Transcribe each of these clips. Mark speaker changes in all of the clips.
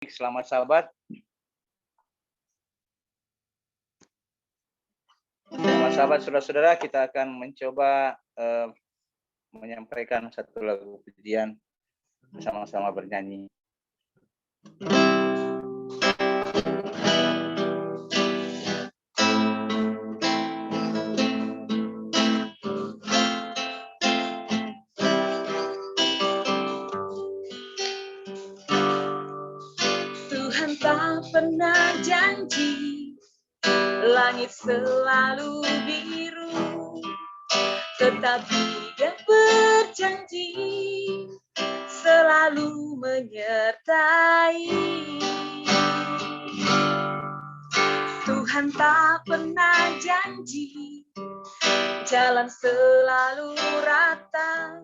Speaker 1: Selamat sahabat. Selamat sahabat, saudara-saudara, kita akan mencoba menyampaikan satu lagu pujian bersama-sama bernyanyi.
Speaker 2: Tuhan tak pernah janji langit selalu biru, tetapi Dia berjanji selalu menyertai. Tuhan tak pernah janji jalan selalu rata,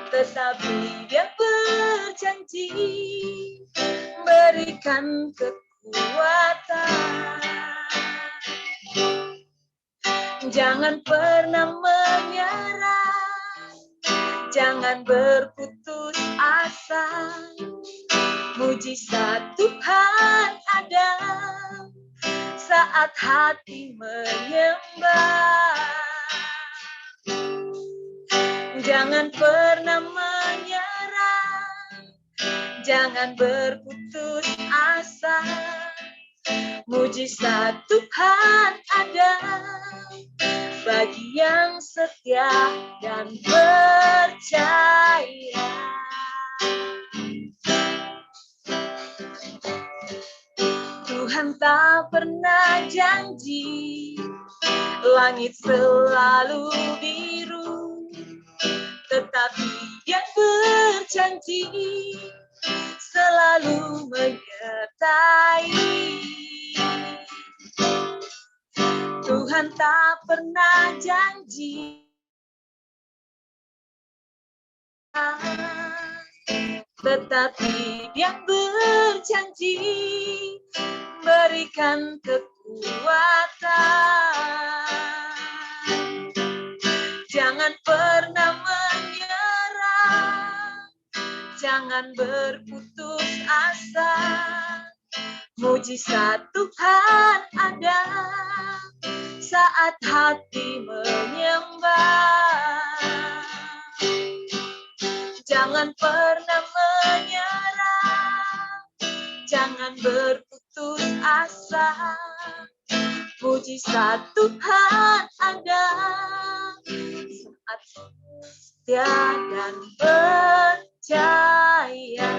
Speaker 2: tetapi Dia berjanji berikan kekuatan. Jangan pernah menyerah, jangan berputus asa. Mujizat Tuhan ada saat hati menyembah. Jangan pernah menyerah, jangan berputus asa. Mujizat Tuhan ada bagi yang setia dan percaya. Tuhan tak pernah janji langit selalu biru, tetapi Dia berjanji selalu menyertai. Tuhan tak pernah janji, tetapi Dia berjanji berikan kekuatan. Jangan pernah menyerah, jangan berputus asa. Mujizat Tuhan ada saat hati menyembah. Jangan pernah menyerah, jangan berputus asa. Mujizat Tuhan ada saat setia dan percaya.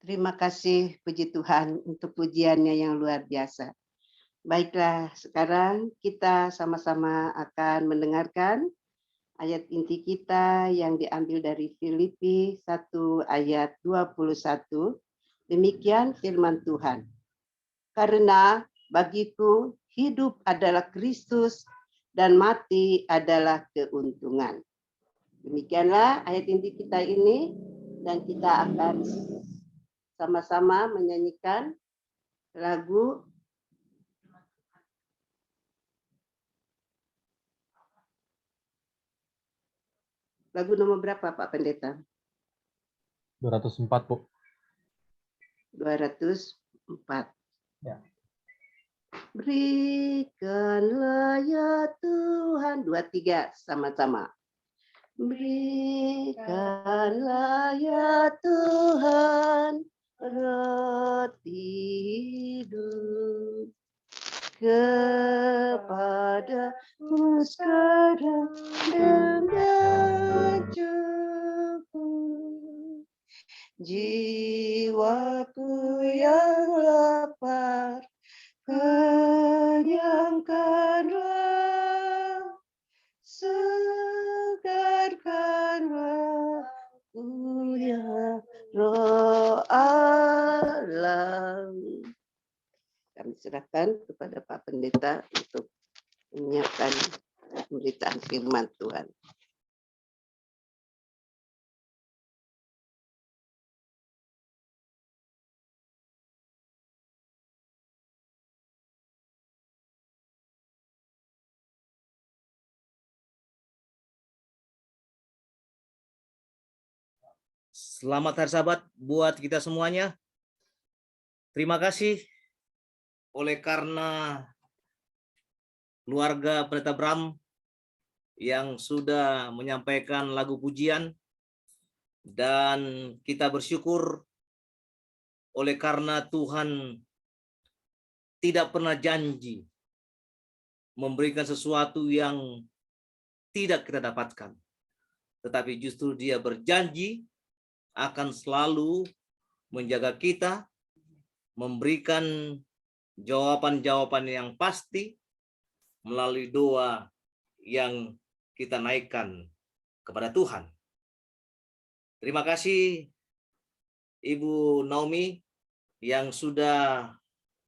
Speaker 3: Terima kasih puji Tuhan untuk pujiannya yang luar biasa. Baiklah, sekarang kita sama-sama akan mendengarkan ayat inti kita yang diambil dari Filipi 1 ayat 21. Demikian firman Tuhan. Karena bagiku hidup adalah Kristus dan mati adalah keuntungan. Demikianlah ayat inti kita ini, dan kita akan sama-sama menyanyikan lagu nomor berapa Pak Pendeta?
Speaker 4: 204, Bu.
Speaker 3: 204.
Speaker 4: Ya.
Speaker 3: Berikanlah ya Tuhan, 23 sama-sama. Berikanlah ya Tuhan roti hidup kepadamu sekarang dengan cukup. Jiwaku yang lapar kenyangkanlah, segarkanlah aku ya Roh Allah. Kami serahkan kepada Pak Pendeta untuk menyiapkan pemberitaan firman Tuhan.
Speaker 5: Selamat Hari Sabat buat kita semuanya. Terima kasih oleh karena keluarga Pendeta Bram yang sudah menyampaikan lagu pujian, dan kita bersyukur oleh karena Tuhan tidak pernah janji memberikan sesuatu yang tidak kita dapatkan, tetapi justru Dia berjanji akan selalu menjaga kita, memberikan jawaban-jawaban yang pasti melalui doa yang kita naikkan kepada Tuhan. Terima kasih Ibu Naomi yang sudah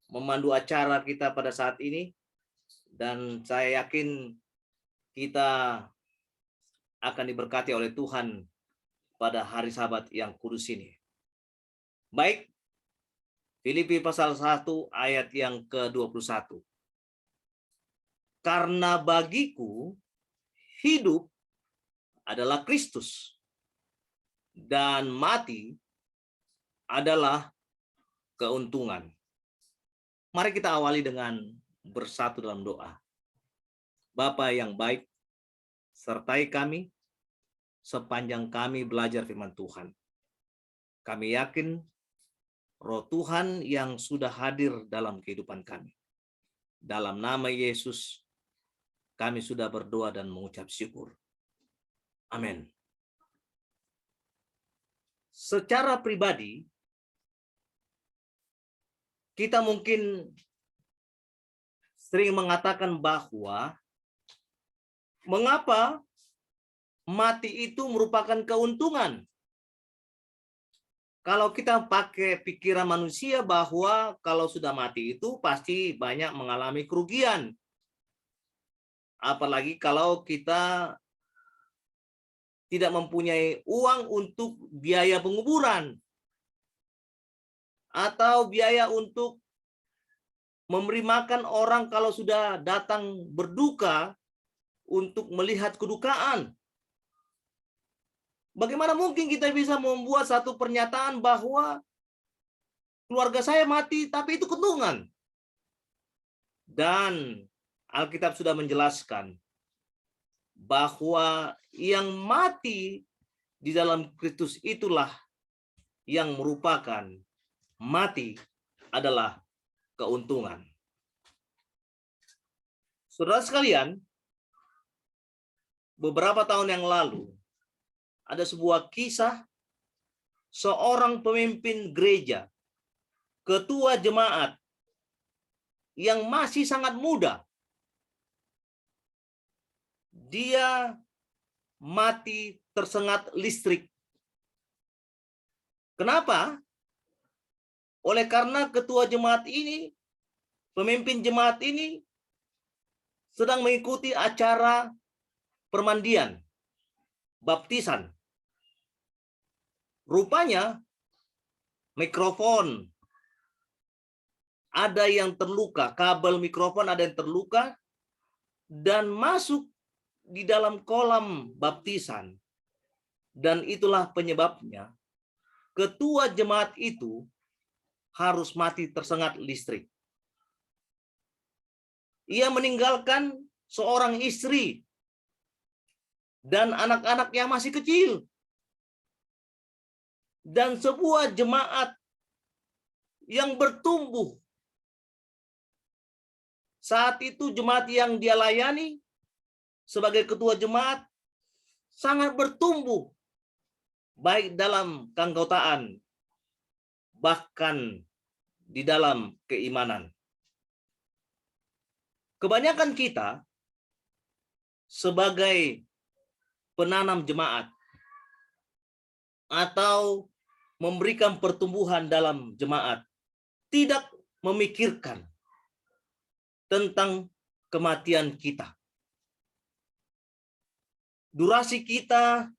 Speaker 5: memandu acara kita pada saat ini, dan saya yakin kita akan diberkati oleh Tuhan pada hari Sabat yang kudus ini. Baik, Filipi pasal 1 ayat yang ke-21. Karena bagiku hidup adalah Kristus dan mati adalah keuntungan. Mari kita awali dengan bersatu dalam doa. Bapa yang baik, sertai kami sepanjang kami belajar firman Tuhan. Kami yakin Roh Tuhan yang sudah hadir dalam kehidupan kami. Dalam nama Yesus, kami sudah berdoa dan mengucap syukur. Amin. Secara pribadi, kita mungkin sering mengatakan bahwa mengapa mati itu merupakan keuntungan. Kalau kita pakai pikiran manusia bahwa kalau sudah mati itu pasti banyak mengalami kerugian. Apalagi kalau kita tidak mempunyai uang untuk biaya penguburan atau biaya untuk memberi makan orang kalau sudah datang berduka untuk melihat kedukaan. Bagaimana mungkin kita bisa membuat satu pernyataan bahwa keluarga saya mati tapi itu keuntungan? Dan Alkitab sudah menjelaskan bahwa yang mati di dalam Kristus itulah yang merupakan mati adalah keuntungan. Saudara sekalian, beberapa tahun yang lalu ada sebuah kisah seorang pemimpin gereja, ketua jemaat yang masih sangat muda. Dia mati tersengat listrik. Kenapa? Oleh karena ketua jemaat ini, pemimpin jemaat ini sedang mengikuti acara permandian, baptisan. Rupanya mikrofon ada yang terluka, kabel mikrofon ada yang terluka dan masuk di dalam kolam baptisan. Dan itulah penyebabnya ketua jemaat itu harus mati tersengat listrik. Ia meninggalkan seorang istri dan anak-anak yang masih kecil. Dan sebuah jemaat yang bertumbuh. Saat itu jemaat yang dia layani sebagai ketua jemaat sangat bertumbuh. Baik dalam keanggotaan, bahkan di dalam keimanan. Kebanyakan kita sebagai penanam jemaat atau memberikan pertumbuhan dalam jemaat tidak memikirkan tentang kematian kita. Durasi kita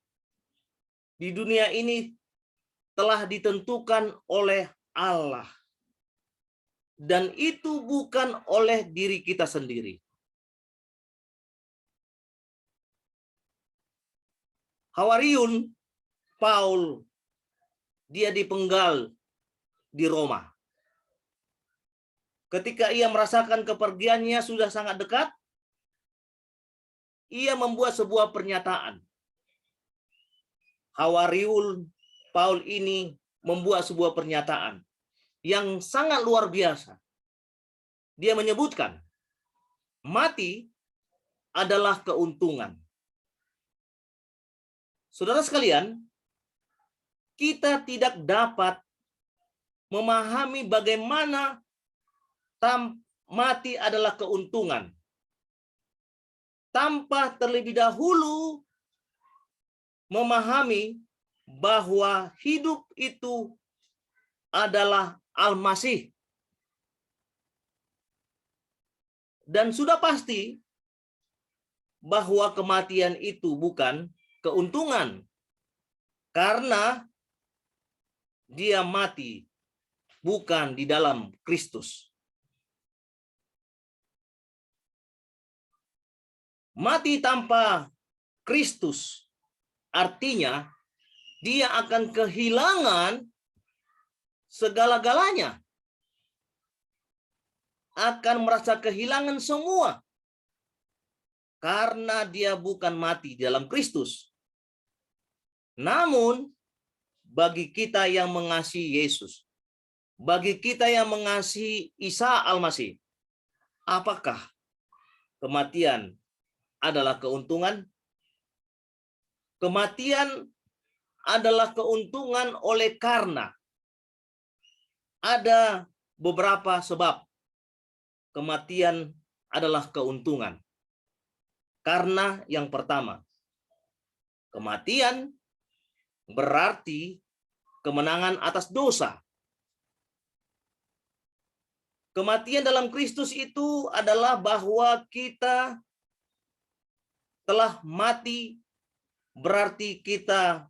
Speaker 5: di dunia ini telah ditentukan oleh Allah. Dan itu bukan oleh diri kita sendiri. Hawariun Paul dia dipenggal di Roma. Ketika ia merasakan kepergiannya sudah sangat dekat, ia membuat sebuah pernyataan. Hawariul Paul ini membuat sebuah pernyataan yang sangat luar biasa. Dia menyebutkan, mati adalah keuntungan. Saudara sekalian, kita tidak dapat memahami bagaimana mati adalah keuntungan tanpa terlebih dahulu memahami bahwa hidup itu adalah Al-Masih. Dan sudah pasti bahwa kematian itu bukan keuntungan, karena dia mati bukan di dalam Kristus. Mati tanpa Kristus artinya dia akan kehilangan segala-galanya. Akan merasa kehilangan semua. Karena dia bukan mati di dalam Kristus. Namun, bagi kita yang mengasihi Yesus, bagi kita yang mengasihi Isa Al-Masih, apakah kematian adalah keuntungan? Kematian adalah keuntungan oleh karena ada beberapa sebab kematian adalah keuntungan. Karena yang pertama, kematian berarti kemenangan atas dosa. Kematian dalam Kristus itu adalah bahwa kita telah mati, berarti kita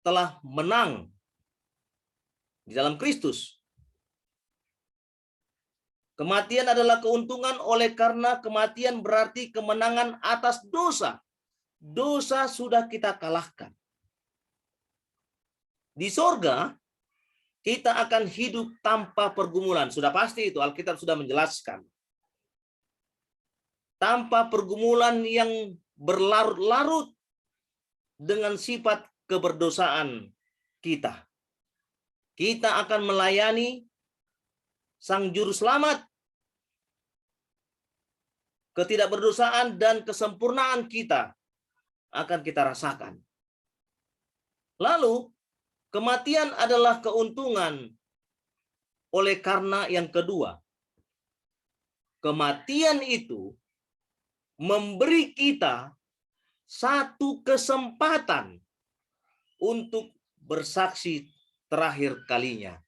Speaker 5: telah menang di dalam Kristus. Kematian adalah keuntungan oleh karena kematian berarti kemenangan atas dosa. Dosa sudah kita kalahkan. Di sorga, kita akan hidup tanpa pergumulan. Sudah pasti itu, Alkitab sudah menjelaskan. Tanpa pergumulan yang berlarut-larut dengan sifat keberdosaan kita. Kita akan melayani Sang Juru Selamat. Ketidakberdosaan dan kesempurnaan kita akan kita rasakan. Lalu, kematian adalah keuntungan oleh karena yang kedua. Kematian itu memberi kita satu kesempatan untuk bersaksi terakhir kalinya.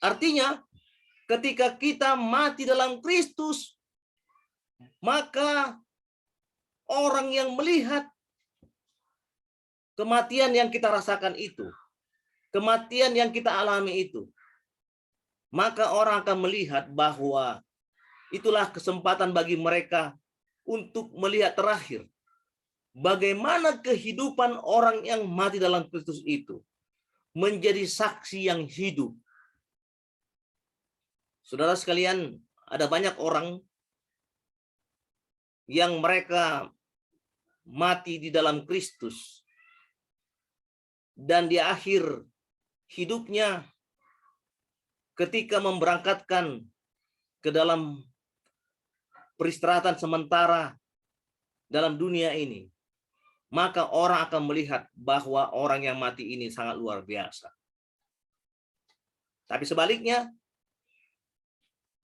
Speaker 5: Artinya, ketika kita mati dalam Kristus, maka orang yang melihat kematian yang kita rasakan itu, kematian yang kita alami itu, maka orang akan melihat bahwa itulah kesempatan bagi mereka untuk melihat terakhir bagaimana kehidupan orang yang mati dalam Kristus itu menjadi saksi yang hidup. Saudara sekalian, ada banyak orang yang mereka mati di dalam Kristus dan di akhir hidupnya ketika memberangkatkan ke dalam peristirahatan sementara dalam dunia ini, maka orang akan melihat bahwa orang yang mati ini sangat luar biasa. Tapi sebaliknya,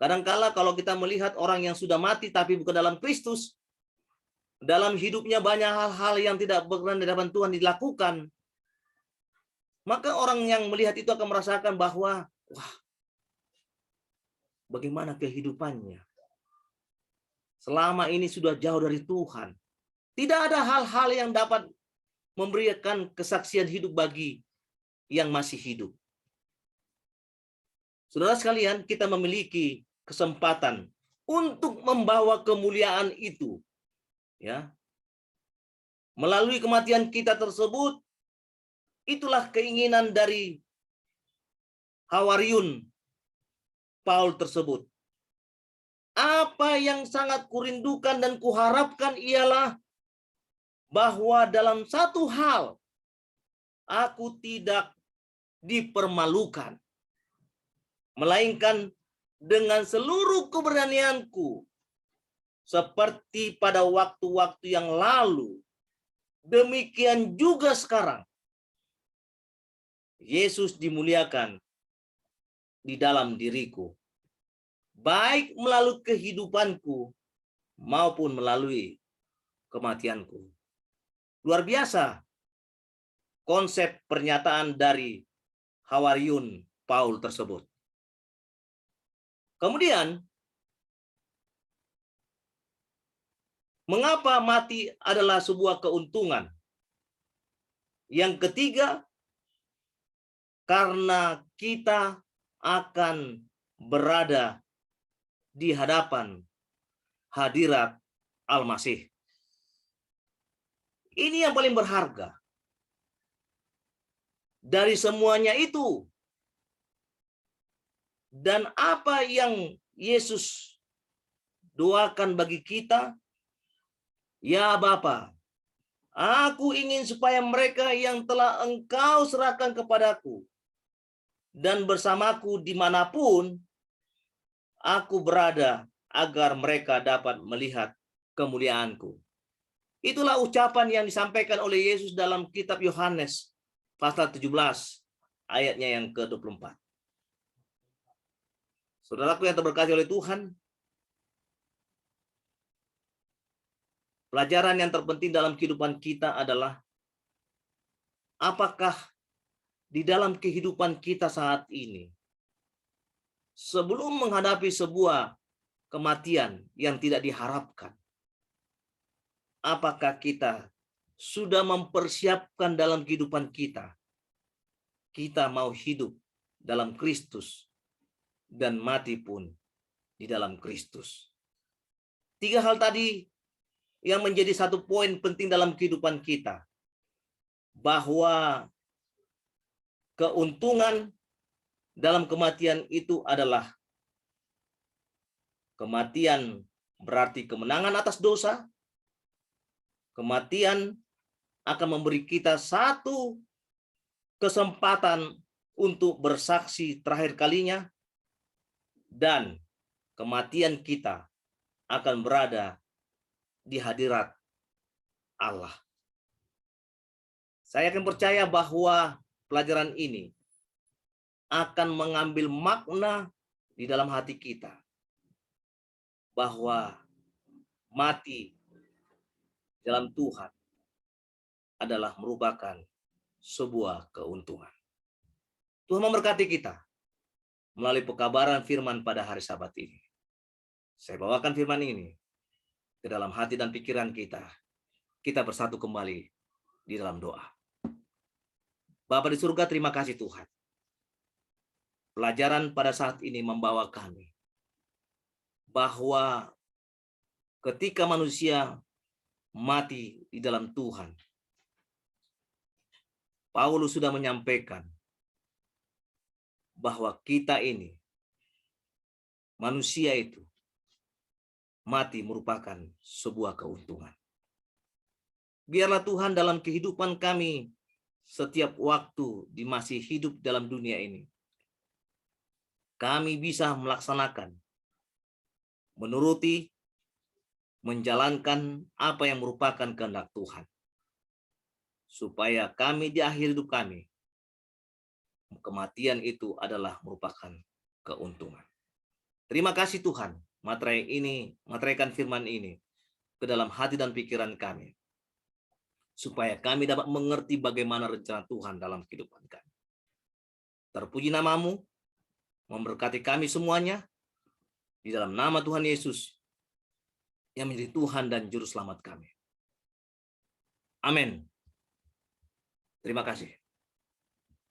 Speaker 5: kadangkala kalau kita melihat orang yang sudah mati tapi bukan dalam Kristus, dalam hidupnya banyak hal-hal yang tidak berkenan di hadapan Tuhan dilakukan, maka orang yang melihat itu akan merasakan bahwa, wah, bagaimana kehidupannya? Selama ini sudah jauh dari Tuhan. Tidak ada hal-hal yang dapat memberikan kesaksian hidup bagi yang masih hidup. Saudara sekalian, kita memiliki kesempatan untuk membawa kemuliaan itu. Ya. Melalui kematian kita tersebut, Itulah keinginan dari Hawariun Paul tersebut. Apa yang sangat kurindukan dan kuharapkan ialah bahwa dalam satu hal aku tidak dipermalukan, melainkan dengan seluruh keberanianku, seperti pada waktu-waktu yang lalu, demikian juga sekarang. Yesus dimuliakan di dalam diriku, baik melalui kehidupanku maupun melalui kematianku. Luar biasa konsep pernyataan dari Hawariun Paul tersebut. Kemudian, mengapa mati adalah sebuah keuntungan? Yang ketiga, karena kita akan berada di hadapan hadirat Al-Masih. Ini yang paling berharga. Dari semuanya itu, dan apa yang Yesus doakan bagi kita, ya Bapa, aku ingin supaya mereka yang telah Engkau serahkan kepadaku dan bersamaku dimanapun aku berada, agar mereka dapat melihat kemuliaanku. Itulah ucapan yang disampaikan oleh Yesus dalam kitab Yohanes pasal 17 ayatnya yang ke-24. Saudaraku yang terberkati oleh Tuhan, pelajaran yang terpenting dalam kehidupan kita adalah apakah di dalam kehidupan kita saat ini, sebelum menghadapi sebuah kematian yang tidak diharapkan, apakah kita sudah mempersiapkan dalam kehidupan kita? Kita mau hidup dalam Kristus dan mati pun di dalam Kristus. 3 hal tadi yang menjadi satu poin penting dalam kehidupan kita. Bahwa keuntungan dalam kematian itu adalah kematian berarti kemenangan atas dosa. Kematian akan memberi kita satu kesempatan untuk bersaksi terakhir kalinya, dan kematian kita akan berada di hadirat Allah. Saya akan percaya bahwa pelajaran ini akan mengambil makna di dalam hati kita, bahwa mati dalam Tuhan adalah merupakan sebuah keuntungan. Tuhan memberkati kita melalui pekabaran firman pada hari Sabat ini. Saya bawakan firman ini ke dalam hati dan pikiran kita. Kita bersatu kembali di dalam doa. Bapa di surga, terima kasih Tuhan. Pelajaran pada saat ini membawa kami bahwa ketika manusia mati di dalam Tuhan, Paulus sudah menyampaikan bahwa kita ini, manusia itu, mati merupakan sebuah keuntungan. Biarlah Tuhan dalam kehidupan kami setiap waktu di masih hidup dalam dunia ini, kami bisa melaksanakan, menuruti, menjalankan apa yang merupakan kehendak Tuhan. Supaya kami di akhir hidup kami, kematian itu adalah merupakan keuntungan. Terima kasih Tuhan, materaikan firman ini ke dalam hati dan pikiran kami, supaya kami dapat mengerti bagaimana rencana Tuhan dalam kehidupan kami. Terpuji namamu, memberkati kami semuanya, di dalam nama Tuhan Yesus, yang menjadi Tuhan dan Juru Selamat kami. Amin. Terima kasih.